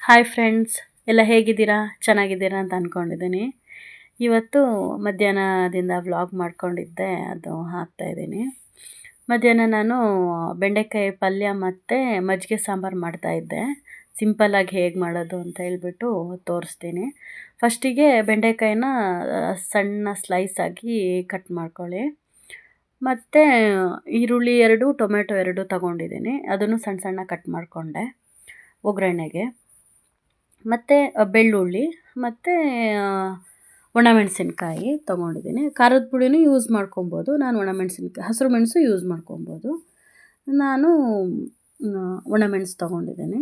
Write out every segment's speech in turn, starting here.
Hi friends, ಎಲ್ಲ ಹೇಗಿದ್ದೀರಾ? ಚೆನ್ನಾಗಿದ್ದೀರಾ ಅಂತ ಅಂದ್ಕೊಂಡಿದ್ದೀನಿ. ಇವತ್ತು ಮಧ್ಯಾಹ್ನದಿಂದ ವ್ಲಾಗ್ ಮಾಡ್ಕೊಂಡಿದ್ದೆ, ಅದು ಹಾಕ್ತಾಯಿದ್ದೀನಿ. ಮಧ್ಯಾಹ್ನ ನಾನು ಬೆಂಡೆಕಾಯಿ ಪಲ್ಯ ಮತ್ತು ಮಜ್ಜಿಗೆ ಸಾಂಬಾರು ಮಾಡ್ತಾಯಿದ್ದೆ. ಸಿಂಪಲ್ಲಾಗಿ ಹೇಗೆ ಮಾಡೋದು ಅಂತ ಹೇಳ್ಬಿಟ್ಟು ತೋರಿಸ್ತೀನಿ. ಫಸ್ಟಿಗೆ ಬೆಂಡೆಕಾಯಿನ ಸಣ್ಣ ಸ್ಲೈಸಾಗಿ ಕಟ್ ಮಾಡ್ಕೊಳ್ಳಿ. ಮತ್ತು ಈರುಳ್ಳಿ 2, ಟೊಮೆಟೊ 2 ತೊಗೊಂಡಿದ್ದೀನಿ. ಅದನ್ನು ಸಣ್ಣ ಸಣ್ಣ ಕಟ್ ಮಾಡಿಕೊಂಡೆ ಒಗ್ಗರಣೆಗೆ. ಮತ್ತು ಬೆಳ್ಳುಳ್ಳಿ ಮತ್ತು ಒಣಮೆಣಸಿನ್ಕಾಯಿ ತೊಗೊಂಡಿದ್ದೀನಿ. ಖಾರದ ಪುಡಿನೂ ಯೂಸ್ ಮಾಡ್ಕೊಬೋದು. ನಾನು ಒಣಮೆಣಸಿನ್ಕಾಯಿ, ಹಸಿರು ಮೆಣಸು ಯೂಸ್ ಮಾಡ್ಕೊಬೋದು. ನಾನು ಒಣಮೆಣಸು ತೊಗೊಂಡಿದ್ದೀನಿ.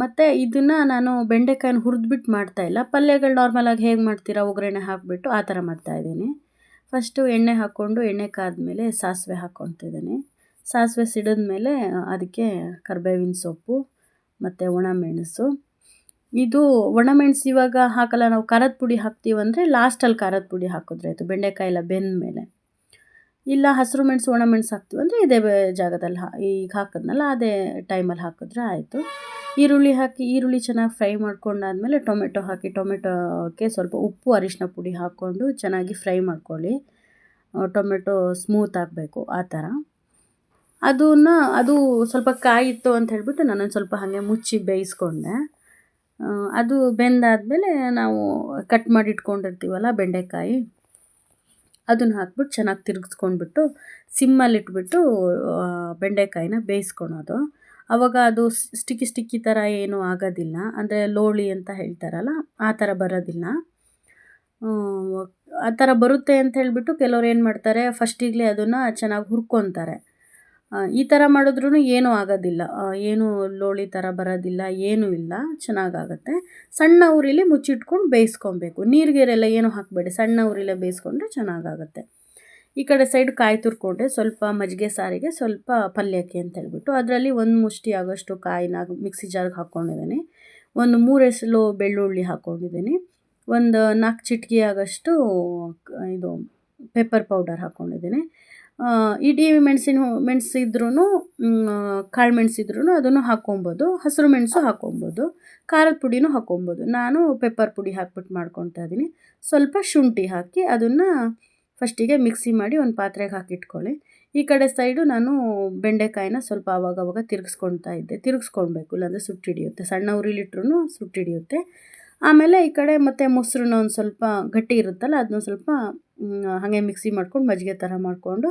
ಮತ್ತು ಇದನ್ನು ನಾನು ಬೆಂಡೆಕಾಯಿನ ಹುರಿದ್ಬಿಟ್ಟು ಮಾಡ್ತಾಯಿಲ್ಲ. ಪಲ್ಯಗಳು ನಾರ್ಮಲಾಗಿ ಹೇಗೆ ಮಾಡ್ತೀರಾ, ಒಗ್ಗರಣೆ ಹಾಕಿಬಿಟ್ಟು ಆ ಥರ ಮಾಡ್ತಾಯಿದ್ದೀನಿ. ಫಸ್ಟು ಎಣ್ಣೆ ಹಾಕ್ಕೊಂಡು, ಎಣ್ಣೆ ಕಾದ್ಮೇಲೆ ಸಾಸಿವೆ ಹಾಕ್ಕೊತಿದ್ದೀನಿ. ಸಾಸಿವೆ ಸಿಡಿದ್ಮೇಲೆ ಅದಕ್ಕೆ ಕರಿಬೇವಿನ ಸೊಪ್ಪು ಮತ್ತು ಒಣಮೆಣಸು. ಇದು ಒಣಮೆಣಸು ಇವಾಗ ಹಾಕಲ್ಲ, ನಾವು ಖಾರದ ಪುಡಿ ಹಾಕ್ತೀವಂದರೆ ಲಾಸ್ಟಲ್ಲಿ ಖಾರದ ಪುಡಿ ಹಾಕಿದ್ರೆ ಆಯಿತು, ಬೆಂಡೆಕಾಯಿ ಎಲ್ಲ ಬೆಂದ ಮೇಲೆ. ಇಲ್ಲ ಹಸಿರು ಮೆಣಸು ಒಣಮೆಣಸು ಹಾಕ್ತೀವಂದರೆ ಇದೇ ಜಾಗದಲ್ಲಿ ಈಗ ಹಾಕಿದ್ನಲ್ಲ ಅದೇ ಟೈಮಲ್ಲಿ ಹಾಕಿದ್ರೆ ಆಯಿತು. ಈರುಳ್ಳಿ ಹಾಕಿ, ಈರುಳ್ಳಿ ಚೆನ್ನಾಗಿ ಫ್ರೈ ಮಾಡ್ಕೊಂಡಾದ್ಮೇಲೆ ಟೊಮೆಟೊ ಹಾಕಿ, ಟೊಮೆಟೊಕ್ಕೆ ಸ್ವಲ್ಪ ಉಪ್ಪು ಅರಿಶಿನ ಪುಡಿ ಹಾಕ್ಕೊಂಡು ಚೆನ್ನಾಗಿ ಫ್ರೈ ಮಾಡ್ಕೊಳ್ಳಿ. ಟೊಮೆಟೊ ಸ್ಮೂತ್ ಆಗಬೇಕು ಆ ಥರ. ಅದು ಸ್ವಲ್ಪ ಕಾಯಿತ್ತು ಅಂತ ಹೇಳ್ಬಿಟ್ಟು ನಾನೊಂದು ಸ್ವಲ್ಪ ಹಾಗೆ ಮುಚ್ಚಿ ಬೇಯಿಸ್ಕೊಂಡೆ. ಅದು ಬೆಂದಾದಮೇಲೆ ನಾವು ಕಟ್ ಮಾಡಿ ಇಟ್ಕೊಂಡಿರ್ತೀವಲ್ಲ ಬೆಂಡೆಕಾಯಿ, ಅದನ್ನು ಹಾಕ್ಬಿಟ್ಟು ಚೆನ್ನಾಗಿ ತಿರುಗಿಸ್ಕೊಂಡ್ಬಿಟ್ಟು ಸಿಮ್ಮಲ್ಲಿಟ್ಬಿಟ್ಟು ಬೆಂಡೆಕಾಯಿನ ಬೇಯಿಸ್ಕೊಳೋದು. ಆವಾಗ ಅದು ಸ್ಟಿಕ್ಕಿ ಥರ ಏನೂ ಆಗೋದಿಲ್ಲ, ಅಂದರೆ ಲೋಳಿ ಅಂತ ಹೇಳ್ತಾರಲ್ಲ ಆ ಥರ ಬರೋದಿಲ್ಲ. ಆ ಥರ ಬರುತ್ತೆ ಅಂತ ಹೇಳಿಬಿಟ್ಟು ಕೆಲವ್ರು ಏನು ಮಾಡ್ತಾರೆ, ಫಸ್ಟಿಗಲೇ ಅದನ್ನು ಚೆನ್ನಾಗಿ ಹುರ್ಕೊತಾರೆ. ಈ ಥರ ಮಾಡಿದ್ರೂ ಏನೂ ಆಗೋದಿಲ್ಲ, ಏನೂ ಲೋಳಿ ಥರ ಬರೋದಿಲ್ಲ, ಏನೂ ಇಲ್ಲ, ಚೆನ್ನಾಗಾಗತ್ತೆ. ಸಣ್ಣ ಉರಿಲಿ ಮುಚ್ಚಿಟ್ಕೊಂಡು ಬೇಯಿಸ್ಕೊಬೇಕು. ನೀರಿಗೆಲ್ಲ ಏನೂ ಹಾಕಬೇಡಿ, ಸಣ್ಣ ಉರಿಲೇ ಬೇಯಿಸ್ಕೊಂಡ್ರೆ ಚೆನ್ನಾಗಾಗತ್ತೆ. ಈ ಕಡೆ ಸೈಡ್ ಕಾಯಿ ತುರ್ಕೊಂಡೆ, ಸ್ವಲ್ಪ ಮಜ್ಜಿಗೆ ಸಾರಿಗೆ, ಸ್ವಲ್ಪ ಪಲ್ಯಕ್ಕೆ ಅಂತ ಹೇಳ್ಬಿಟ್ಟು ಅದರಲ್ಲಿ ಒಂದು ಮುಷ್ಟಿ ಆಗೋಷ್ಟು ಕಾಯಿನ ಮಿಕ್ಸಿ ಜಾರ್ಗೆ ಹಾಕ್ಕೊಂಡಿದ್ದೀನಿ. ಒಂದು 3 ಎಸಳು ಬೆಳ್ಳುಳ್ಳಿ ಹಾಕ್ಕೊಂಡಿದ್ದೀನಿ. ಒಂದು 4 ಚಿಟಿಕೆ ಆಗೋಷ್ಟು ಇದು ಪೆಪ್ಪರ್ ಪೌಡರ್ ಹಾಕ್ಕೊಂಡಿದ್ದೀನಿ. ಇಡೀ ಮೆಣಸಿದ್ರೂ, ಕಾಳು ಮೆಣಸಿದ್ರೂ ಅದನ್ನು ಹಾಕ್ಕೊಬೋದು. ಹಸಿರು ಮೆಣಸು ಹಾಕ್ಕೊಬೋದು, ಖಾರದ ಪುಡಿನೂ ಹಾಕ್ಕೊಬೋದು. ನಾನು ಪೆಪ್ಪರ್ ಪುಡಿ ಹಾಕ್ಬಿಟ್ಟು ಮಾಡ್ಕೊತಾ ಇದ್ದೀನಿ. ಸ್ವಲ್ಪ ಶುಂಠಿ ಹಾಕಿ ಅದನ್ನು ಫಸ್ಟಿಗೆ ಮಿಕ್ಸಿ ಮಾಡಿ ಒಂದು ಪಾತ್ರೆಗೆ ಹಾಕಿಟ್ಕೊಳ್ಳಿ. ಈ ಕಡೆ ಸೈಡು ನಾನು ಬೆಂಡೆಕಾಯಿನ ಸ್ವಲ್ಪ ಆವಾಗವಾಗ ತಿರುಗಿಸ್ಕೊಳ್ಬೇಕು, ಇಲ್ಲಾಂದರೆ ಸುಟ್ಟಿಡಿಯುತ್ತೆ. ಸಣ್ಣ ಉರಿಲಿಟ್ರೂ ಸುಟ್ಟಿಡಿಯುತ್ತೆ. ಆಮೇಲೆ ಈ ಕಡೆ ಮತ್ತು ಮೊಸರನ್ನ ಒಂದು ಸ್ವಲ್ಪ ಗಟ್ಟಿ ಇರುತ್ತಲ್ಲ, ಅದನ್ನ ಸ್ವಲ್ಪ ಹಾಗೆ ಮಿಕ್ಸಿ ಮಾಡ್ಕೊಂಡು ಮಜ್ಜಿಗೆ ಥರ ಮಾಡಿಕೊಂಡು,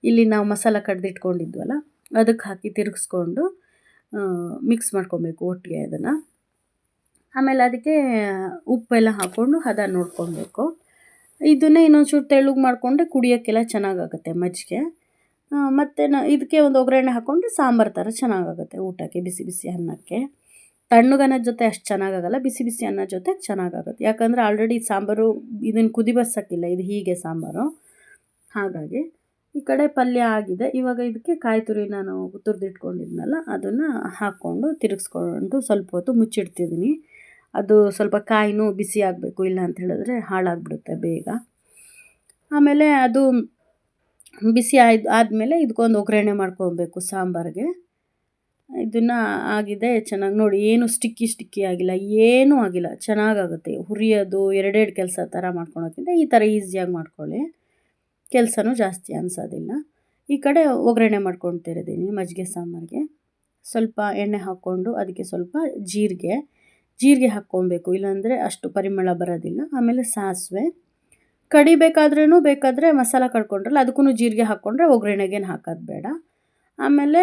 ಇಲ್ಲಿ ನಾವು ಮಸಾಲ ಕಡ್ದಿಟ್ಕೊಂಡಿದ್ವಲ್ಲ ಅದಕ್ಕೆ ಹಾಕಿ ತಿರುಗಿಸ್ಕೊಂಡು ಮಿಕ್ಸ್ ಮಾಡ್ಕೊಬೇಕು ಒಟ್ಟಿಗೆ ಅದನ್ನು. ಆಮೇಲೆ ಅದಕ್ಕೆ ಉಪ್ಪೆಲ್ಲ ಹಾಕ್ಕೊಂಡು ಹದ ನೋಡ್ಕೊಬೇಕು. ಇದನ್ನೇ ಇನ್ನೊಂದು ಚೂರು ತೆಳ್ಳಗೆ ಮಾಡಿಕೊಂಡ್ರೆ ಕುಡಿಯೋಕ್ಕೆಲ್ಲ ಚೆನ್ನಾಗಾಗುತ್ತೆ ಮಜ್ಜಿಗೆ. ಮತ್ತು ಇದಕ್ಕೆ ಒಂದು ಒಗ್ಗರಣೆ ಹಾಕ್ಕೊಂಡ್ರೆ ಸಾಂಬಾರು ಥರ ಚೆನ್ನಾಗಾಗುತ್ತೆ ಊಟಕ್ಕೆ, ಬಿಸಿ ಬಿಸಿ ಅನ್ನಕ್ಕೆ. ತಣ್ಣಗನ್ನದ ಜೊತೆ ಅಷ್ಟು ಚೆನ್ನಾಗಾಗಲ್ಲ, ಬಿಸಿ ಬಿಸಿ ಅನ್ನ ಜೊತೆ ಚೆನ್ನಾಗಾಗುತ್ತೆ. ಯಾಕಂದರೆ ಆಲ್ರೆಡಿ ಸಾಂಬಾರು ಇದನ್ನು ಕುದಿ ಬರ್ಸೋಕ್ಕಿಲ್ಲ, ಇದು ಹೀಗೆ ಸಾಂಬಾರು. ಹಾಗಾಗಿ ಈ ಕಡೆ ಪಲ್ಯ ಆಗಿದೆ. ಇವಾಗ ಇದಕ್ಕೆ ಕಾಯಿ ತುರಿ ನಾನು ತುರಿದಿಟ್ಕೊಂಡಿದ್ನಲ್ಲ ಅದನ್ನು ಹಾಕ್ಕೊಂಡು ತಿರುಗಿಸ್ಕೊಂಡು ಸ್ವಲ್ಪ ಹೊತ್ತು ಮುಚ್ಚಿಡ್ತಿದ್ದೀನಿ. ಅದು ಸ್ವಲ್ಪ ಕಾಯಿನೂ ಬಿಸಿ ಆಗಬೇಕು, ಇಲ್ಲ ಅಂತ ಹೇಳಿದ್ರೆ ಹಾಳಾಗಿಬಿಡುತ್ತೆ ಬೇಗ. ಆಮೇಲೆ ಅದು ಬಿಸಿ ಆದಮೇಲೆ ಇದಕ್ಕೊಂದು ಒಗ್ಗರಣೆ ಮಾಡ್ಕೊಬೇಕು ಸಾಂಬಾರಿಗೆ. ಇದನ್ನು ಆಗಿದೆ ಚೆನ್ನಾಗಿ ನೋಡಿ, ಏನು ಸ್ಟಿಕ್ಕಿ ಆಗಿಲ್ಲ, ಏನೂ ಆಗಿಲ್ಲ, ಚೆನ್ನಾಗಾಗುತ್ತೆ. ಹುರಿಯೋದು ಎರಡೆರಡು ಕೆಲಸ ಥರ ಮಾಡ್ಕೊಳೋಕ್ಕಿಂತ ಈ ಥರ ಈಸಿಯಾಗಿ ಮಾಡ್ಕೊಳ್ಳಿ, ಕೆಲಸನೂ ಜಾಸ್ತಿ ಅನಿಸೋದಿಲ್ಲ. ಈ ಕಡೆ ಒಗ್ಗರಣೆ ಮಾಡ್ಕೊತಿದ್ದೀನಿ ಮಜ್ಜಿಗೆ ಸಾಂಬಾರಿಗೆ. ಸ್ವಲ್ಪ ಎಣ್ಣೆ ಹಾಕ್ಕೊಂಡು ಅದಕ್ಕೆ ಸ್ವಲ್ಪ ಜೀರಿಗೆ ಹಾಕ್ಕೊಬೇಕು, ಇಲ್ಲಾಂದರೆ ಅಷ್ಟು ಪರಿಮಳ ಬರೋದಿಲ್ಲ. ಆಮೇಲೆ ಸಾಸಿವೆ ಬೇಕಾದರೆ ಮಸಾಲ ಕಡ್ಕೊಂಡ್ರಲ್ಲ ಅದಕ್ಕೂ ಜೀರಿಗೆ ಹಾಕ್ಕೊಂಡ್ರೆ ಒಗ್ಗರಣೆಗೇನು ಹಾಕೋದು ಬೇಡ. ಆಮೇಲೆ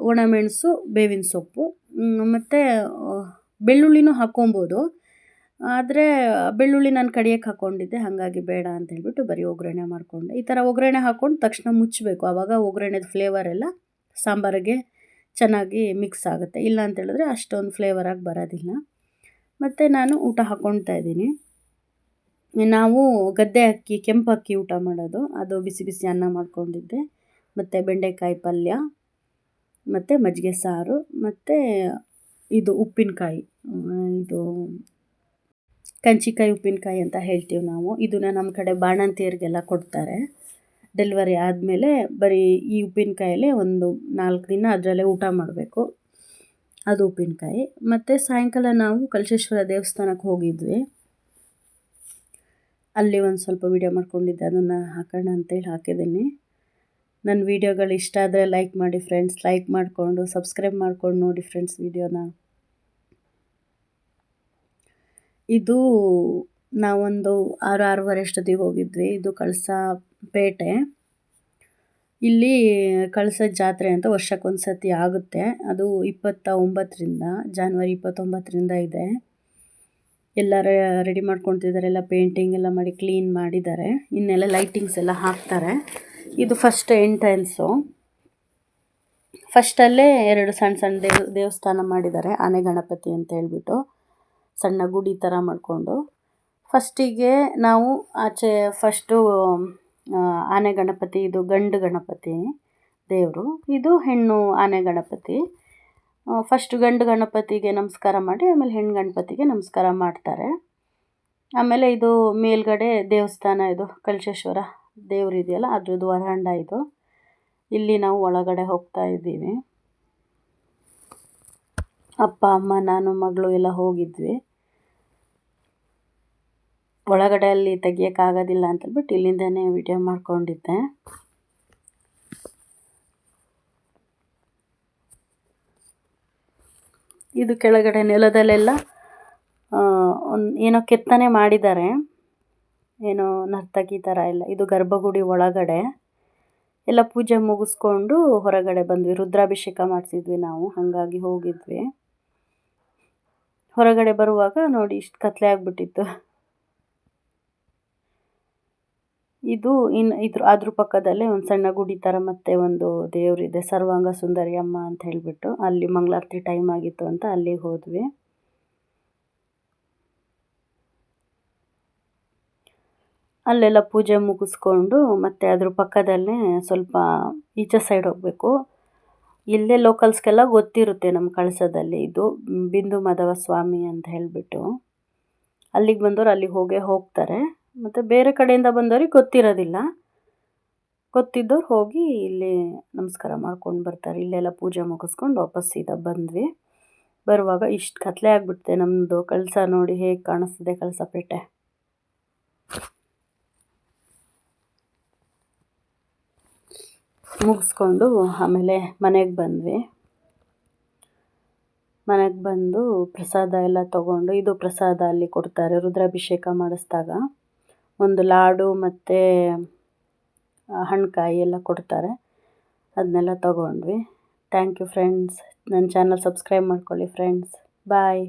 ಒಣಮೆಣಸು, ಬೇವಿನ ಸೊಪ್ಪು ಮತ್ತು ಬೆಳ್ಳುಳ್ಳಿನೂ ಹಾಕ್ಕೊಬೋದು. ಆದರೆ ಬೆಳ್ಳುಳ್ಳಿ ನಾನು ಕಡಿಯೋಕ್ಕೆ ಹಾಕ್ಕೊಂಡಿದ್ದೆ, ಹಾಗಾಗಿ ಬೇಡ ಅಂತ ಹೇಳ್ಬಿಟ್ಟು ಬರೀ ಒಗ್ಗರಣೆ ಮಾಡಿಕೊಂಡೆ. ಈ ಥರ ಒಗ್ಗರಣೆ ಹಾಕ್ಕೊಂಡು ತಕ್ಷಣ ಮುಚ್ಚಬೇಕು, ಆವಾಗ ಒಗ್ಗರಣೆದು ಫ್ಲೇವರ್ ಎಲ್ಲ ಸಾಂಬಾರಿಗೆ ಚೆನ್ನಾಗಿ ಮಿಕ್ಸ್ ಆಗುತ್ತೆ. ಇಲ್ಲ ಅಂತ ಹೇಳಿದ್ರೆ ಅಷ್ಟೊಂದು ಫ್ಲೇವರಾಗಿ ಬರೋದಿಲ್ಲ. ಮತ್ತು ನಾನು ಊಟ ಹಾಕ್ಕೊಳ್ತಾ ಇದ್ದೀನಿ. ನಾವು ಗದ್ದೆ ಅಕ್ಕಿ, ಕೆಂಪು ಅಕ್ಕಿ ಊಟ ಮಾಡೋದು, ಅದು ಬಿಸಿ ಬಿಸಿ ಅನ್ನ ಮಾಡ್ಕೊಂಡಿದ್ದೆ, ಮತ್ತು ಬೆಂಡೆಕಾಯಿ ಪಲ್ಯ, ಮತ್ತು ಮಜ್ಜಿಗೆ ಸಾರು, ಮತ್ತು ಇದು ಉಪ್ಪಿನಕಾಯಿ, ಇದು ಕಂಚಿಕಾಯಿ ಉಪ್ಪಿನಕಾಯಿ ಅಂತ ಹೇಳ್ತೀವಿ ನಾವು. ಇದನ್ನು ನಮ್ಮ ಕಡೆ ಬಾಣಂತಿಯರಿಗೆಲ್ಲ ಕೊಡ್ತಾರೆ. ಡೆಲಿವರಿ ಆದಮೇಲೆ ಬರೀ ಈ ಉಪ್ಪಿನಕಾಯಲ್ಲೇ ಒಂದು 4 ದಿನ ಅದರಲ್ಲೇ ಊಟ ಮಾಡಬೇಕು. ಅದು ಉಪ್ಪಿನಕಾಯಿ. ಮತ್ತು ಸಾಯಂಕಾಲ ನಾವು ಕಳಶೇಶ್ವರ ದೇವಸ್ಥಾನಕ್ಕೆ ಹೋಗಿದ್ವಿ. ಅಲ್ಲಿ ಒಂದು ಸ್ವಲ್ಪ ವೀಡಿಯೋ ಮಾಡ್ಕೊಂಡಿದ್ದೆ, ಅದನ್ನು ಹಾಕೋಣ ಅಂತೇಳಿ ಹಾಕಿದ್ದೀನಿ. ನನ್ನ ವೀಡಿಯೋಗಳು ಇಷ್ಟ ಆದರೆ ಲೈಕ್ ಮಾಡಿ ಫ್ರೆಂಡ್ಸ್, ಲೈಕ್ ಮಾಡಿಕೊಂಡು ಸಬ್ಸ್ಕ್ರೈಬ್ ಮಾಡ್ಕೊಂಡು ನೋಡಿ ಫ್ರೆಂಡ್ಸ್ ವೀಡಿಯೋನ. ಇದು ನಾವೊಂದು 6-6:30 ಅಷ್ಟೊತ್ತಿಗೆ ಹೋಗಿದ್ವಿ. ಇದು ಕಳಸಪೇಟೆ. ಇಲ್ಲಿ ಕಳಸದ ಜಾತ್ರೆ ಅಂತ ವರ್ಷಕ್ಕೊಂದು ಸತಿ ಆಗುತ್ತೆ. ಅದು 29ರಿಂದ ಜಾನ್ವರಿ 29ರಿಂದ ಇದೆ. ಎಲ್ಲ ರೆಡಿ ಮಾಡ್ಕೊತಿದ್ದಾರೆ, ಎಲ್ಲ ಪೇಂಟಿಂಗ್ ಎಲ್ಲ ಮಾಡಿ ಕ್ಲೀನ್ ಮಾಡಿದ್ದಾರೆ. ಇನ್ನೆಲ್ಲ ಲೈಟಿಂಗ್ಸ್ ಎಲ್ಲ ಹಾಕ್ತಾರೆ. ಇದು ಫಸ್ಟ್ ಎಂಟ್ರೆನ್ಸು. ಫಸ್ಟಲ್ಲೇ 2 ಸಣ್ಣ ಸಣ್ಣ ದೇವಸ್ಥಾನ ಮಾಡಿದ್ದಾರೆ. ಆನೆ ಗಣಪತಿ ಅಂತ ಹೇಳ್ಬಿಟ್ಟು ಸಣ್ಣ ಗುಡಿ ಥರ ಮಾಡಿಕೊಂಡು. ಫಸ್ಟಿಗೆ ನಾವು ಆಚೆ ಫಸ್ಟು ಆನೆ ಗಣಪತಿ, ಇದು ಗಂಡು ಗಣಪತಿ ದೇವರು, ಇದು ಹೆಣ್ಣು ಆನೆ ಗಣಪತಿ. ಫಸ್ಟ್ ಗಂಡು ಗಣಪತಿಗೆ ನಮಸ್ಕಾರ ಮಾಡಿ ಆಮೇಲೆ ಹೆಣ್ಣು ಗಣಪತಿಗೆ ನಮಸ್ಕಾರ ಮಾಡ್ತಾರೆ. ಆಮೇಲೆ ಇದು ಮೇಲ್ಗಡೆ ದೇವಸ್ಥಾನ, ಇದು ಕಳಶೇಶ್ವರ ದೇವರು ಇದೆಯಲ್ಲ ಅದ್ರದ್ದು ವರಾಂಡ ಇದು. ಇಲ್ಲಿ ನಾವು ಒಳಗಡೆ ಹೋಗ್ತಾ ಇದ್ದೀವಿ. ಅಪ್ಪ ಅಮ್ಮ ನಾನು ಮಗಳು ಎಲ್ಲ ಹೋಗಿದ್ವಿ. ಒಳಗಡೆ ಅಲ್ಲಿ ತೆಗಿಯೋಕ್ಕಾಗೋದಿಲ್ಲ ಅಂತೇಳ್ಬಿಟ್ಟು ಇಲ್ಲಿಂದನೇ ವಿಡಿಯೋ ಮಾಡ್ಕೊಂಡಿದ್ದೆ. ಇದು ಕೆಳಗಡೆ ನೆಲದಲ್ಲೆಲ್ಲ ಏನೋ ಕೆತ್ತನೆ ಮಾಡಿದ್ದಾರೆ, ಏನೋ ನರ್ತಕಿ ಥರ ಎಲ್ಲ. ಇದು ಗರ್ಭಗುಡಿ ಒಳಗಡೆ. ಎಲ್ಲ ಪೂಜೆ ಮುಗಿಸ್ಕೊಂಡು ಹೊರಗಡೆ ಬಂದ್ವಿ. ರುದ್ರಾಭಿಷೇಕ ಮಾಡಿಸಿದ್ವಿ ನಾವು, ಹಾಗಾಗಿ ಹೋಗಿದ್ವಿ. ಹೊರಗಡೆ ಬರುವಾಗ ನೋಡಿ ಇಷ್ಟು ಕತ್ಲೆ ಆಗಿಬಿಟ್ಟಿತ್ತು. ಇದು ಅದ್ರ ಪಕ್ಕದಲ್ಲೇ ಒಂದು ಸಣ್ಣ ಗುಡಿ ಥರ ಮತ್ತೆ ಒಂದು ದೇವರಿದೆ, ಸರ್ವಾಂಗ ಸುಂದರಿ ಅಮ್ಮ ಅಂತ ಹೇಳಿಬಿಟ್ಟು. ಅಲ್ಲಿ ಮಂಗಳಾರತಿ ಟೈಮ್ ಆಗಿತ್ತು ಅಂತ ಅಲ್ಲಿಗೆ ಹೋದ್ವಿ. ಅಲ್ಲೆಲ್ಲ ಪೂಜೆ ಮುಗಿಸ್ಕೊಂಡು ಮತ್ತೆ ಅದ್ರ ಪಕ್ಕದಲ್ಲೇ ಸ್ವಲ್ಪ ಈಚೆ ಸೈಡ್ ಹೋಗಬೇಕು. ಇಲ್ಲೇ ಲೋಕಲ್ಸ್ಗೆಲ್ಲ ಗೊತ್ತಿರುತ್ತೆ ನಮ್ಮ ಕಳಸದಲ್ಲಿ ಇದು ಬಿಂದು ಮಾಧವ ಸ್ವಾಮಿ ಅಂತ ಹೇಳಿಬಿಟ್ಟು. ಅಲ್ಲಿಗೆ ಬಂದವರು ಅಲ್ಲಿಗೆ ಹೋಗ್ತಾರೆ. ಮತ್ತು ಬೇರೆ ಕಡೆಯಿಂದ ಬಂದವ್ರಿಗೆ ಗೊತ್ತಿರೋದಿಲ್ಲ. ಗೊತ್ತಿದ್ದವ್ರು ಹೋಗಿ ಇಲ್ಲಿ ನಮಸ್ಕಾರ ಮಾಡ್ಕೊಂಡು ಬರ್ತಾರೆ. ಇಲ್ಲೆಲ್ಲ ಪೂಜೆ ಮುಗಿಸ್ಕೊಂಡು ವಾಪಸ್ ಸೀದಾ ಬಂದ್ವಿ. ಬರುವಾಗ ಇಷ್ಟು ಕತ್ಲೆ ಆಗಿಬಿಡುತ್ತೆ. ನಮ್ಮದು ಕಳಸ ನೋಡಿ ಹೇಗೆ ಕಾಣಿಸ್ತಿದೆ, ಕಳಸಪೇಟೆ. ಮುಗಿಸ್ಕೊಂಡು ಆಮೇಲೆ ಮನೆಗೆ ಬಂದ್ವಿ. ಮನೆಗೆ ಬಂದು ಪ್ರಸಾದ ಎಲ್ಲ ತೊಗೊಂಡು, ಇದು ಪ್ರಸಾದ ಅಲ್ಲಿ ಕೊಡ್ತಾರೆ ರುದ್ರಾಭಿಷೇಕ ಮಾಡಿಸಿದಾಗ. ಒಂದು ಲಾಡು ಮತ್ತು ಹಣ್ಣುಕಾಯಿ ಎಲ್ಲ ಕೊಡ್ತಾರೆ, ಅದನ್ನೆಲ್ಲ ತೊಗೊಂಡ್ವಿ. Thank you friends. ನನ್ನ ಚಾನಲ್ ಸಬ್ಸ್ಕ್ರೈಬ್ ಮಾಡ್ಕೊಳ್ಳಿ ಫ್ರೆಂಡ್ಸ್. ಬಾಯ್.